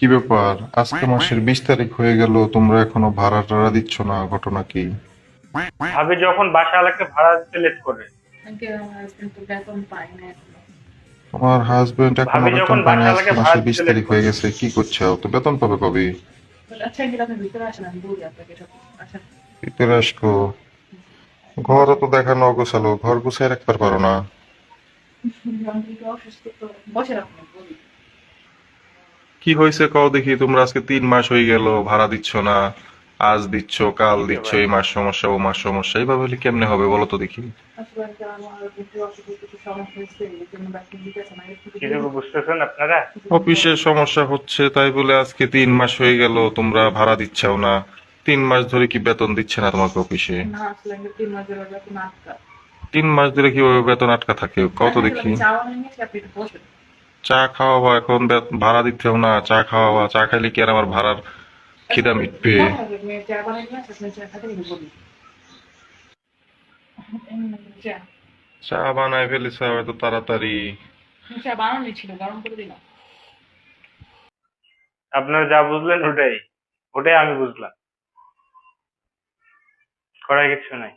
কি ব্যাপার? আজকে মাসের 20 তারিখ হয়ে গেল, তোমরা এখনো ভাড়া টাড়া দিচ্ছ না, ঘটনা কি? ভাবি যখন বাসা এলাকায় ভাড়া দিতে লেট করে। আঙ্কেল আমার হাজবেন্ড তো বেতন পায় না এখনো। তোমার হাজবেন্ড এখনো ভাবি বেতন যখন পায় না? বাসা আজকে এলাকায় ভাড়া মাসের বিশ দিতে লেট তারিখ করে। হয়ে গেছে, কি করছে? তো বেতন পাবে কবে? আচ্ছা আঙ্কেল আপনি ভিতরে আসেন, আমি বলি আপনাকে সব কিছু। আসেন। ভিতরে আসবো? ঘরও তো দেখানো অগোছালো, ঘর গুছাই রাখতে পারো না? আমি একটু অসুস্থ তো। বসেন আপনি, বলি। কি হয়েছে কও দেখি। তোমরা আজকে 3 মাস হয়ে গেল ভাড়া দিচ্ছ না। আজ দিচ্ছ, কাল কি দিচ্ছ, ব্যাপার? এই মাস সমস্যা ও মাস সমস্যা, এইভাবে হলে কেমনে হবে বলো তো দেখি। আসলে আঙ্কেল আমার একটু অসুস্থ, কিছু সমস্যা হয়েছে, এই জন্য বেতন দিতেছে না, একটু কিছু দেরি বুঝতেছেন আপনারা? কিছুদিন পর। অফিসের সমস্যা হচ্ছে তাই বলে আজকে 3 মাস হয়ে গেল তোমরা ভাড়া দিচ্ছাও না? 3 মাস ধরে কি বেতন দিচ্ছে না তোমাকে অফিসে? না আসলে আঙ্কেল 3 মাস ধরে বেতন আটকা। 3 মাস ধরে কিভাবে বেতন আটকা থাকে কত আঙ্কেল দেখি। আমি চা বানিয়ে নিয়েছি, আপনি একটু বসেন। চা খাওয়াবা এখন, ভাড়া দিতেও না, চা খাওয়াবা? চা খাইলে কি আর আমার ভাড়ার খিদা মিটবে? হ্যাঁ হ্যাঁ আমি চা বানিয়ে নিয়ে আসছি, আপনি চা খাতে কিন্তু বলি। চা। চা বানায় ফেলেছ এত তাড়াতাড়ি? চা বানানোই ছিল, গরম করে দিলাম। আপনারা যা বুঝলেন ওটাই, ওটাই আমি বুঝলাম। করার কিছু নাই।